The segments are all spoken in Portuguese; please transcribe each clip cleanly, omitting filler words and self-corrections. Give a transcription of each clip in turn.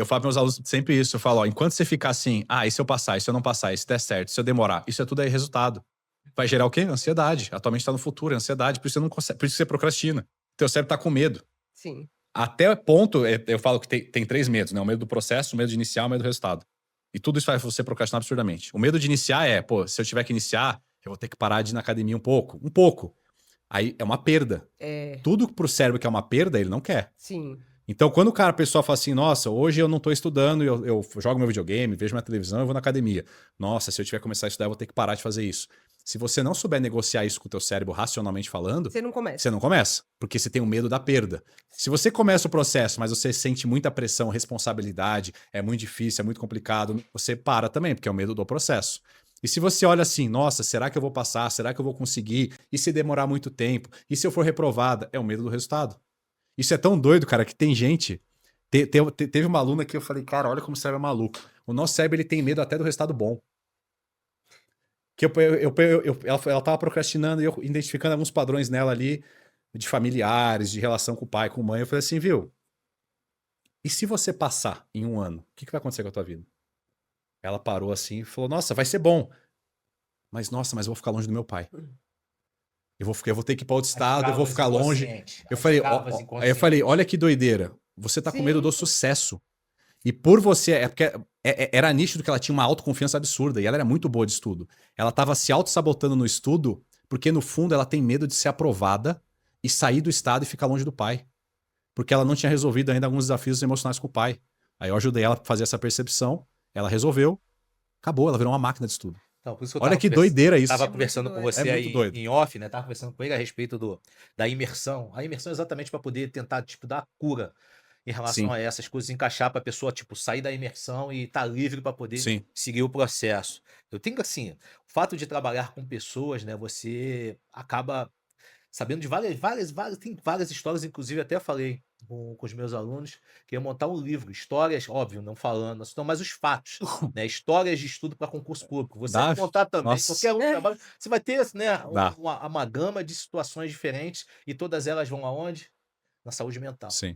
Eu falo para meus alunos sempre isso, eu falo, ó, enquanto você ficar assim, e se eu passar, e se eu não passar, e se der certo, e se eu demorar, isso é tudo aí resultado. Vai gerar o quê? Ansiedade. Atualmente tá no futuro, é ansiedade, por isso você não consegue, por isso você procrastina. Teu cérebro tá com medo. Sim. Até ponto, eu falo que tem 3 medos, né? O medo do processo, o medo de iniciar, o medo do resultado. E tudo isso faz você procrastinar absurdamente. O medo de iniciar é, se eu tiver que iniciar, eu vou ter que parar de ir na academia um pouco. Um pouco. Aí é uma perda. É. Tudo pro cérebro que é uma perda, ele não quer. Sim. Então, quando a pessoa fala assim, nossa, hoje eu não tô estudando, eu jogo meu videogame, vejo minha televisão, eu vou na academia. Nossa, se eu tiver que começar a estudar, eu vou ter que parar de fazer isso. Se você não souber negociar isso com o teu cérebro racionalmente falando, Você não começa. você não começa, porque você tem o medo da perda. Se você começa o processo, mas você sente muita pressão, responsabilidade, é muito difícil, é muito complicado, você para também, porque é o medo do processo. E se você olha assim, nossa, será que eu vou passar? Será que eu vou conseguir? E se demorar muito tempo? E se eu for reprovada? É o medo do resultado. Isso é tão doido, cara, que tem gente. Teve uma aluna que eu falei, cara, olha como o cérebro é maluco. O nosso cérebro ele tem medo até do resultado bom. Que ela tava procrastinando e eu identificando alguns padrões nela ali, de familiares, de relação com o pai, com a mãe. Eu falei assim, viu? E se você passar em um ano, o que vai acontecer com a tua vida? Ela parou assim e falou, nossa, vai ser bom. Mas, nossa, mas eu vou ficar longe do meu pai. Eu vou ter que ir para outro estado, eu vou ficar longe. Eu falei, olha que doideira. Você tá com medo do sucesso. E por você, porque era nítido que ela tinha uma autoconfiança absurda e ela era muito boa de estudo. Ela tava se auto-sabotando no estudo porque, no fundo, ela tem medo de ser aprovada e sair do estado e ficar longe do pai. Porque ela não tinha resolvido ainda alguns desafios emocionais com o pai. Aí eu ajudei ela a fazer essa percepção, ela resolveu, acabou, ela virou uma máquina de estudo. Então, por isso que olha que doideira isso. Tava conversando com você aí em off, né? Tava conversando com ele a respeito da imersão. A imersão é exatamente para poder tentar, tipo, dar a cura em relação a essas coisas, encaixar para a pessoa, tipo, sair da imersão e estar livre para poder seguir o processo. Eu tenho assim, o fato de trabalhar com pessoas, né? Você acaba sabendo de tem várias histórias, inclusive até falei com os meus alunos que ia montar um livro, histórias, óbvio, não falando, mas os fatos, né? Histórias de estudo para concurso público. Você vai contar também, qualquer trabalho, você vai ter, né, uma gama de situações diferentes e todas elas vão aonde? Na saúde mental. Sim.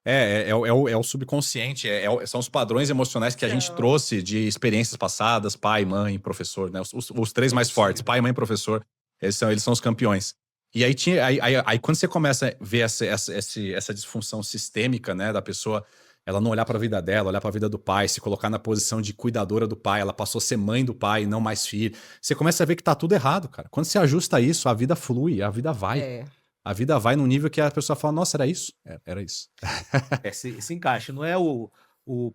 É o subconsciente, são os padrões emocionais que a gente trouxe de experiências passadas, pai, mãe, professor, né? Os 3 mais fortes, pai, mãe, professor, eles são os campeões. E aí quando você começa a ver essa disfunção sistêmica, né, da pessoa, ela não olhar para a vida dela, olhar para a vida do pai, se colocar na posição de cuidadora do pai, ela passou a ser mãe do pai, não mais filho. Você começa a ver que tá tudo errado, cara. Quando você ajusta isso, a vida flui, a vida vai. A vida vai num nível que a pessoa fala, nossa, era isso? Era isso. Esse encaixe não é o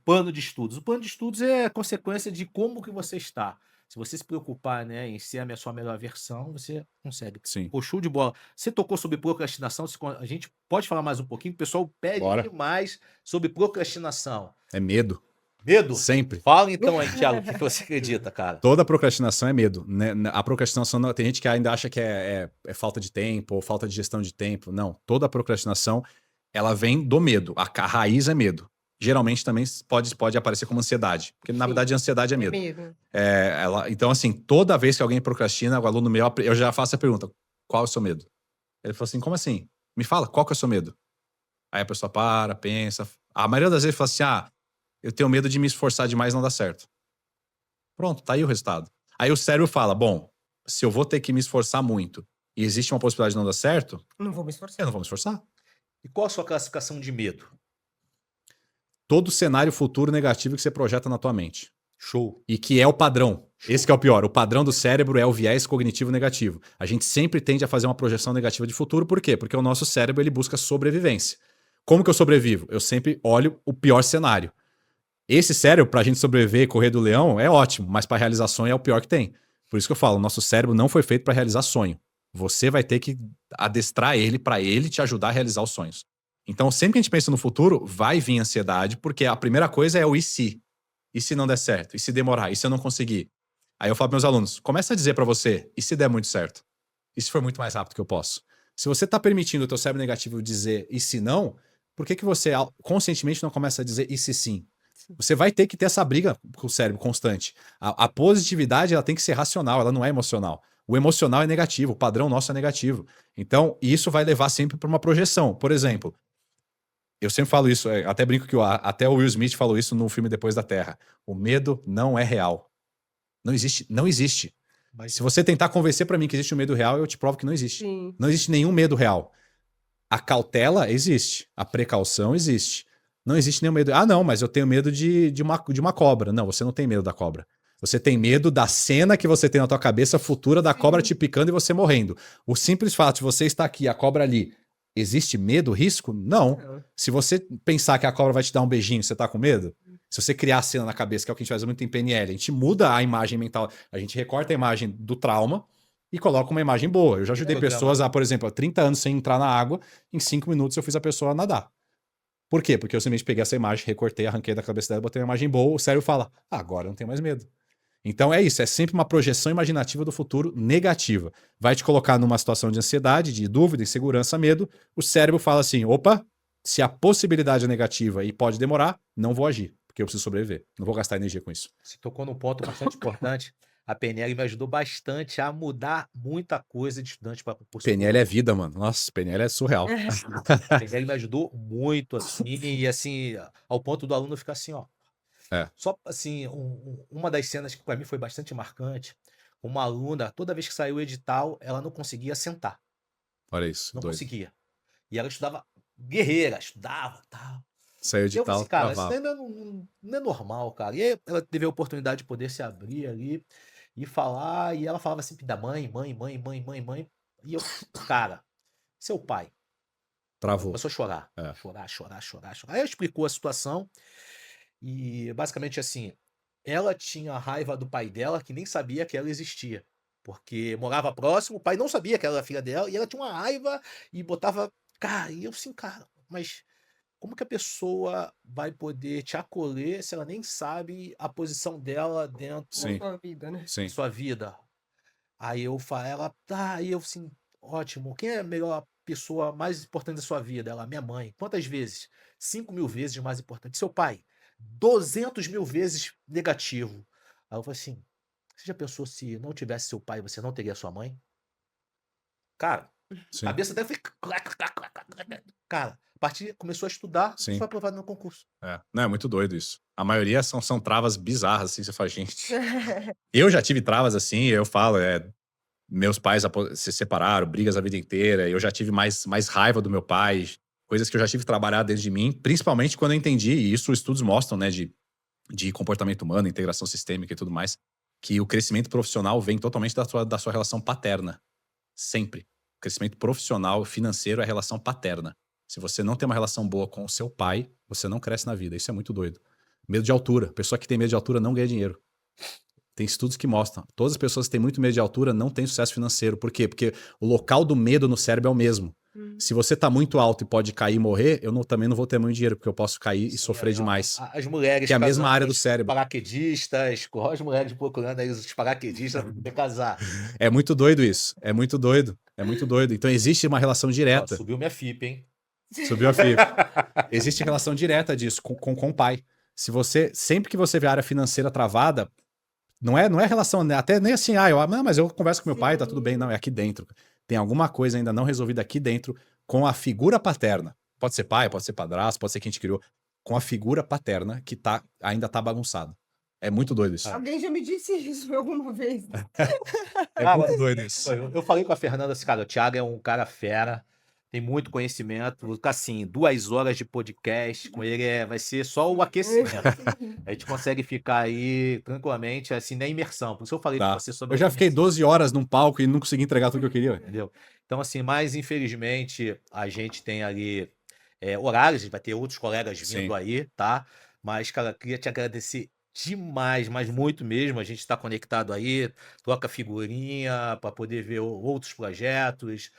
plano de estudos. O plano de estudos é consequência de como que você está. Se você se preocupar, né, em ser a sua melhor versão, você consegue. Sim. Pô, show de bola. Você tocou sobre procrastinação, a gente pode falar mais um pouquinho? O pessoal pede demais sobre procrastinação. É medo. Medo? Sempre. Fala então aí, Thiago, o que você acredita, cara? Toda procrastinação é medo. Né? A procrastinação, tem gente que ainda acha que é falta de tempo ou falta de gestão de tempo. Não, toda procrastinação, ela vem do medo. A raiz é medo. Geralmente também pode aparecer como ansiedade, porque na verdade a ansiedade é medo. Então assim, toda vez que alguém procrastina, o aluno meu, eu já faço a pergunta, qual é o seu medo? Ele falou assim, como assim? Me fala, qual que é o seu medo? Aí a pessoa pensa. A maioria das vezes fala assim, eu tenho medo de me esforçar demais e não dar certo. Pronto, tá aí o resultado. Aí o cérebro fala, bom, se eu vou ter que me esforçar muito e existe uma possibilidade de não dar certo, não vou me esforçar. Eu não vou me esforçar. E qual a sua classificação de medo? Todo cenário futuro negativo que você projeta na tua mente. Show. E que é o padrão. Esse que é o pior. O padrão do cérebro é o viés cognitivo negativo. A gente sempre tende a fazer uma projeção negativa de futuro. Por quê? Porque o nosso cérebro ele busca sobrevivência. Como que eu sobrevivo? Eu sempre olho o pior cenário. Esse cérebro, pra gente sobreviver e correr do leão, é ótimo, mas pra realizar sonho é o pior que tem. Por isso que eu falo, nosso cérebro não foi feito pra realizar sonho. Você vai ter que adestrar ele pra ele te ajudar a realizar os sonhos. Então, sempre que a gente pensa no futuro, vai vir ansiedade, porque a primeira coisa é o e se? E se não der certo? E se demorar? E se eu não conseguir? Aí eu falo para meus alunos, começa a dizer pra você, e se der muito certo? E se for muito mais rápido que eu posso? Se você tá permitindo o teu cérebro negativo dizer e se não, por que você conscientemente não começa a dizer e se sim? Você vai ter que ter essa briga com o cérebro constante. A positividade ela tem que ser racional, ela não é emocional. O emocional é negativo, o padrão nosso é negativo. Então, isso vai levar sempre para uma projeção. Por exemplo, Eu sempre falo isso, até brinco que até o Will Smith falou isso no filme Depois da Terra. O medo não é real. Não existe, não existe. Se você tentar convencer pra mim que existe um medo real, eu te provo que não existe. Sim. Não existe nenhum medo real. A cautela existe. A precaução existe. Não existe nenhum medo. Ah, não, mas eu tenho medo de uma cobra. Não, você não tem medo da cobra. Você tem medo da cena que você tem na tua cabeça futura da cobra te picando e você morrendo. O simples fato de você estar aqui, a cobra ali, existe medo, risco? Não. Se você pensar que a cobra vai te dar um beijinho, você tá com medo? Se você criar a cena na cabeça, que é o que a gente faz muito em PNL, a gente muda a imagem mental, a gente recorta a imagem do trauma e coloca uma imagem boa. Eu já ajudei pessoas a, por exemplo, há 30 anos sem entrar na água, em 5 minutos eu fiz a pessoa nadar. Por quê? Porque eu simplesmente peguei essa imagem, recortei, arranquei da cabeça dela, botei uma imagem boa, o cérebro fala, agora eu não tenho mais medo. Então é isso, é sempre uma projeção imaginativa do futuro negativa. Vai te colocar numa situação de ansiedade, de dúvida, insegurança, medo, o cérebro fala assim, opa, se a possibilidade é negativa e pode demorar, não vou agir, porque eu preciso sobreviver, não vou gastar energia com isso. Você tocou num ponto bastante importante. A PNL me ajudou bastante a mudar muita coisa de estudante para curso. PNL é vida, mano. Nossa, PNL é surreal. A PNL me ajudou muito, assim, e assim, ao ponto do aluno ficar assim, ó. Só assim, uma das cenas que para mim foi bastante marcante, uma aluna, toda vez que saiu o edital, ela não conseguia sentar. Olha isso, não doido. conseguia. E ela estudava guerreira, estudava, tal. Saiu de tal, assim, cara, isso ainda não é normal, cara. E aí ela teve a oportunidade de poder se abrir ali e falar, e ela falava sempre da mãe. E eu, cara, seu pai. Travou. Começou a chorar. Chorar. Aí ela explicou a situação e basicamente assim, ela tinha raiva do pai dela que nem sabia que ela existia. Porque morava próximo, o pai não sabia que ela era filha dela, e ela tinha uma raiva e botava. Cara, e eu assim, cara, mas como que a pessoa vai poder te acolher se ela nem sabe a posição dela dentro da sua vida, né? da sua vida? Aí eu falo, ela, tá, aí eu assim, ótimo. Quem é a melhor pessoa mais importante da sua vida? Ela, minha mãe. Quantas vezes? 5.000 vezes mais importante. Seu pai? 200.000 vezes negativo. Aí eu falei assim, você já pensou se não tivesse seu pai, você não teria sua mãe? Cara, a cabeça dela foi... Cara, a partir começou a estudar e foi aprovado no concurso. Não, é muito doido isso. A maioria são travas bizarras, assim, você fala, gente... Eu já tive travas assim, eu falo, meus pais se separaram, brigas a vida inteira, eu já tive mais raiva do meu pai, coisas que eu já tive que trabalhar dentro de mim, principalmente quando eu entendi, e isso estudos mostram, né, de comportamento humano, integração sistêmica e tudo mais, que o crescimento profissional vem totalmente da sua relação paterna. Sempre. O crescimento profissional, financeiro é relação paterna. Se você não tem uma relação boa com o seu pai, você não cresce na vida. Isso é muito doido. Medo de altura. Pessoa que tem medo de altura não ganha dinheiro. Tem estudos que mostram. Todas as pessoas que têm muito medo de altura não têm sucesso financeiro. Por quê? Porque o local do medo no cérebro é o mesmo. Se você tá muito alto e pode cair e morrer, também não vou ter muito dinheiro, porque eu posso cair e sofrer demais. As mulheres... Que é a mesma área do cérebro. Paraquedistas, as mulheres procurando aí os paraquedistas pra poder casar. É muito doido isso. É muito doido. Então existe uma relação direta. Subiu minha FIP, hein? Subiu a FIP. Existe relação direta disso com o pai. Sempre que você vê a área financeira travada, não é relação, até nem assim, mas eu converso com meu pai, tá tudo bem. Não, é aqui dentro. Tem alguma coisa ainda não resolvida aqui dentro com a figura paterna. Pode ser pai, pode ser padrasto, pode ser quem te criou. Com a figura paterna que ainda tá bagunçado. É muito doido isso. Alguém já me disse isso alguma vez. É muito doido isso. Eu falei com a Fernanda assim, cara, o Thiago é um cara fera, tem muito conhecimento, assim, 2 horas de podcast com ele vai ser só o aquecimento. A gente consegue ficar aí tranquilamente, assim, na imersão. Por isso eu falei com você sobre... Eu já fiquei 12 horas num palco e não consegui entregar tudo que eu queria. Entendeu? Então, assim, mas infelizmente a gente tem ali horários, a gente vai ter outros colegas vindo aí, tá? Mas, cara, queria te agradecer demais, mas muito mesmo. A gente está conectado aí, troca figurinha para poder ver outros projetos,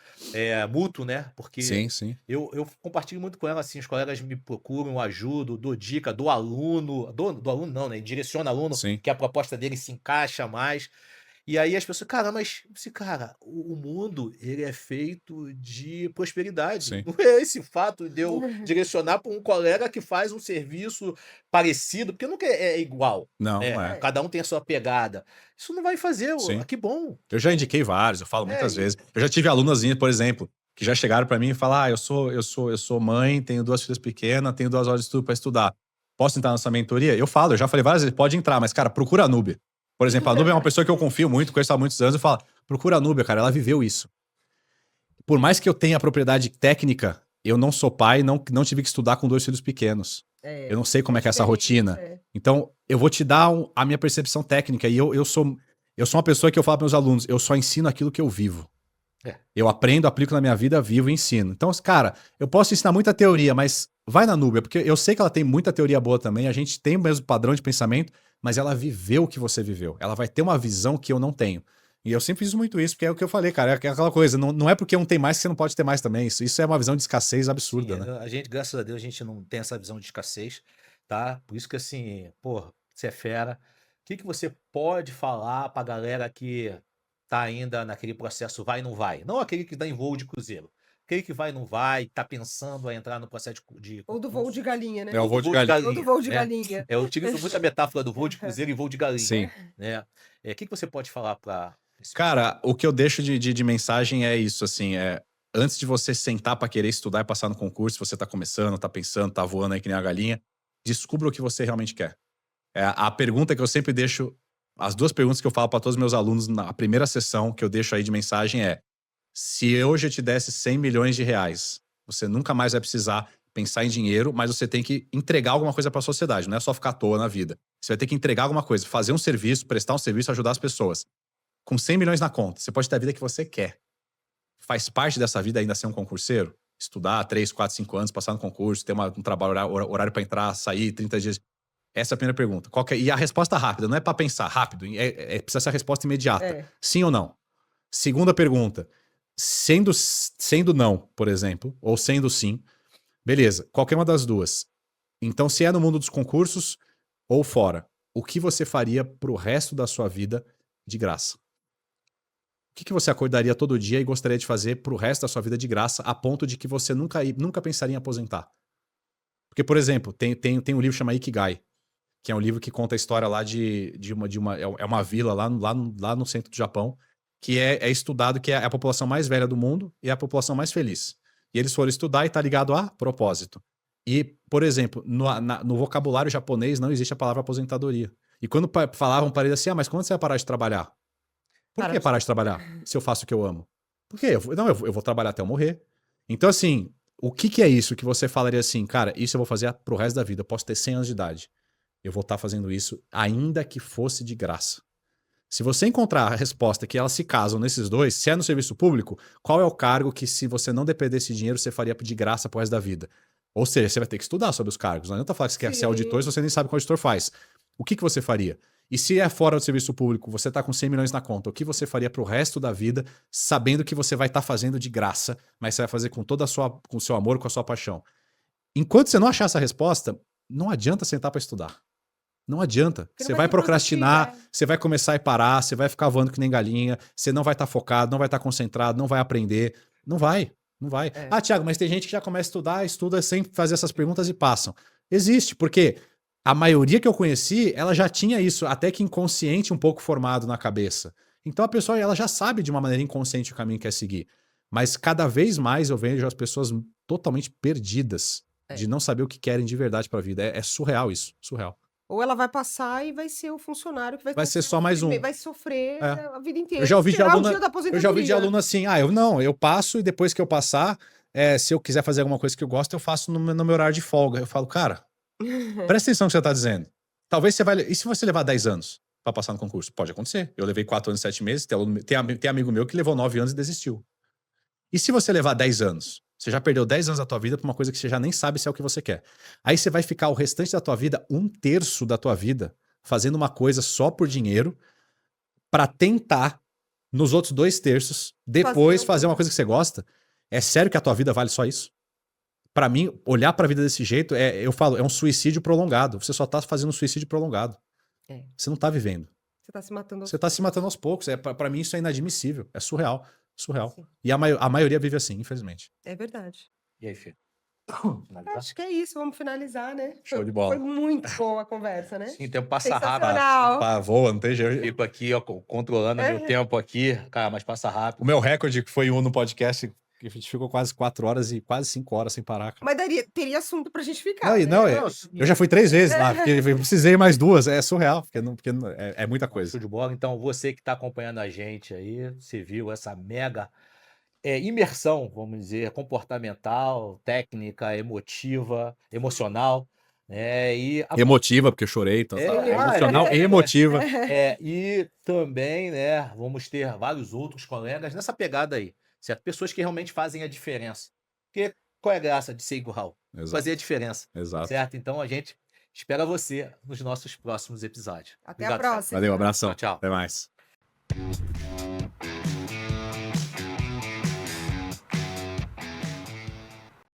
mútuo, né? Porque sim. Eu compartilho muito com ela, assim, os colegas me procuram, eu ajudo, dou dica, do aluno não, né? Direciona aluno que a proposta dele se encaixa mais. E aí as pessoas, cara, mas cara, o mundo, ele é feito de prosperidade. Sim. Não é esse fato de eu direcionar para um colega que faz um serviço parecido, porque nunca é igual. Não, né? Cada um tem a sua pegada. Isso não vai fazer, que bom. Eu já indiquei vários, eu falo muitas vezes. Eu já tive alunazinha, por exemplo, que já chegaram pra mim e falaram, eu sou mãe, tenho 2 filhas pequenas, tenho 2 horas de estudo pra estudar. Posso entrar nessa mentoria? Eu já falei várias vezes, pode entrar, mas, cara, procura a Núbia. Por exemplo, a Núbia é uma pessoa que eu confio muito, conheço há muitos anos, eu falo, procura a Núbia, cara, ela viveu isso. Por mais que eu tenha a propriedade técnica, eu não sou pai, não tive que estudar com 2 filhos pequenos. Eu não sei como é que é essa rotina. Então, eu vou te dar a minha percepção técnica. E eu sou uma pessoa que eu falo para meus alunos, eu só ensino aquilo que eu vivo. Eu aprendo, aplico na minha vida, vivo e ensino. Então, cara, eu posso ensinar muita teoria, mas vai na Núbia, porque eu sei que ela tem muita teoria boa também, a gente tem o mesmo padrão de pensamento, mas ela viveu o que você viveu. Ela vai ter uma visão que eu não tenho. E eu sempre fiz muito isso, porque é o que eu falei, cara, é aquela coisa, não é porque um tem mais que você não pode ter mais também. Isso é uma visão de escassez absurda, né? A gente, graças a Deus, a gente não tem essa visão de escassez, tá? Por isso que, assim, pô, você é fera. O que você pode falar pra galera que tá ainda naquele processo vai e não vai? Não aquele que dá em voo de cruzeiro. Aquele que vai e não vai, tá pensando em entrar no processo de Ou do voo de galinha, né? É o voo de galinha. Ou do voo de galinha. Eu utilizo muito a metáfora do voo de cruzeiro e voo de galinha. Sim. Né? O que você pode falar pra... Cara, o que eu deixo de mensagem é isso, assim, antes de você sentar pra querer estudar e passar no concurso, você tá começando, tá pensando, tá voando aí que nem a galinha, descubra o que você realmente quer. A pergunta que eu sempre deixo, as 2 perguntas que eu falo pra todos os meus alunos na primeira sessão que eu deixo aí de mensagem se hoje eu te desse 100 milhões de reais, você nunca mais vai precisar pensar em dinheiro, mas você tem que entregar alguma coisa pra sociedade, não é só ficar à toa na vida. Você vai ter que entregar alguma coisa, fazer um serviço, prestar um serviço, ajudar as pessoas. Com 100 milhões na conta, você pode ter a vida que você quer. Faz parte dessa vida ainda ser um concurseiro? Estudar 3, 4, 5 anos, passar no concurso, ter um trabalho horário para entrar, sair, 30 dias. Essa é a primeira pergunta. E a resposta rápida, não é para pensar rápido, precisa ser a resposta imediata. Sim ou não? Segunda pergunta, sendo não, por exemplo, ou sendo sim, beleza, qualquer uma das 2. Então, se é no mundo dos concursos ou fora, o que você faria pro resto da sua vida de graça? O que você acordaria todo dia e gostaria de fazer pro resto da sua vida de graça, a ponto de que você nunca pensaria em aposentar? Porque, por exemplo, tem um livro chamado Ikigai, que é um livro que conta a história lá de uma vila lá no centro do Japão, que é estudado que é a população mais velha do mundo e a população mais feliz. E eles foram estudar e tá ligado a propósito. E, por exemplo, no vocabulário japonês não existe a palavra aposentadoria. E quando falavam para ele assim, mas quando você vai parar de trabalhar? Por que parar de trabalhar se eu faço o que eu amo? Por quê? Eu vou trabalhar até eu morrer. Então, assim, o que é isso que você falaria assim, cara, isso eu vou fazer pro resto da vida, eu posso ter 100 anos de idade. Eu vou estar fazendo isso ainda que fosse de graça. Se você encontrar a resposta que elas se casam nesses 2, se é no serviço público, qual é o cargo que se você não depender desse dinheiro, você faria de graça pro resto da vida? Ou seja, você vai ter que estudar sobre os cargos. Não adianta falar que você quer ser auditor se você nem sabe o que o auditor faz. O que você faria? E se é fora do serviço público, você tá com 100 milhões na conta, o que você faria pro resto da vida, sabendo que você vai estar fazendo de graça, mas você vai fazer com com o seu amor, com a sua paixão? Enquanto você não achar essa resposta, não adianta sentar para estudar. Não adianta. Você vai procrastinar, você vai começar a parar, você vai ficar voando que nem galinha, você não vai estar focado, não vai estar concentrado, não vai aprender. Não vai. Ah, Thiago, mas tem gente que já começa a estudar, estuda sem fazer essas perguntas e passam. Existe, porque a maioria que eu conheci, ela já tinha isso, até que inconsciente, um pouco formado na cabeça. Então a pessoa ela já sabe de uma maneira inconsciente o caminho que quer seguir. Mas cada vez mais eu vejo as pessoas totalmente perdidas de não saber o que querem de verdade para a vida. É surreal isso, surreal. Ou ela vai passar e vai ser o funcionário que vai ser só mais um. Vai sofrer a vida inteira. Eu já ouvi de aluno assim, eu passo e depois que eu passar, se eu quiser fazer alguma coisa que eu gosto, eu faço no meu horário de folga. Eu falo, cara, presta atenção no que você tá dizendo. Talvez você vai... E se você levar 10 anos pra passar no concurso? Pode acontecer. Eu levei 4 anos e 7 meses, tem amigo meu que levou 9 anos e desistiu. E se você levar 10 anos? Você já perdeu 10 anos da tua vida pra uma coisa que você já nem sabe se é o que você quer. Aí você vai ficar o restante da tua vida, 1/3 da tua vida, fazendo uma coisa só por dinheiro, pra tentar, nos outros 2/3, depois fazer uma coisa que você gosta. É sério que a tua vida vale só isso? Pra mim, olhar pra vida desse jeito, eu falo, é um suicídio prolongado. Você só tá fazendo um suicídio prolongado. Você não tá vivendo. Você tá se matando Você tá se matando aos poucos. Pra mim, isso é inadmissível. É surreal. Surreal. Sim. E a maioria vive assim, infelizmente. É verdade. E aí, Fê? Acho que é isso, vamos finalizar, né? Show de bola. Foi muito boa a conversa, né? Sim, o tempo passa rápido. Voa, não tem jeito. Fico aqui, ó, controlando meu tempo aqui. Cara, mas passa rápido. O meu recorde que foi um no podcast A gente ficou quase 4 horas e quase 5 horas sem parar, cara. Mas teria assunto pra gente ficar. Não, né? não, eu já fui 3 vezes lá, porque eu precisei mais 2. É surreal, porque é muita coisa. Show de bola. Então, você que está acompanhando a gente aí, você viu essa mega imersão, vamos dizer, comportamental, técnica, emotiva, emocional, né? Emotiva, porque eu chorei, então, emocional e emotiva. E também, né, vamos ter vários outros colegas nessa pegada aí, certo? Pessoas que realmente fazem a diferença. Porque qual é a graça de ser igual? Fazer a diferença. Exato. Certo? Então a gente espera você nos nossos próximos episódios. Até a próxima. Valeu, abração. Tchau, tchau. Até mais.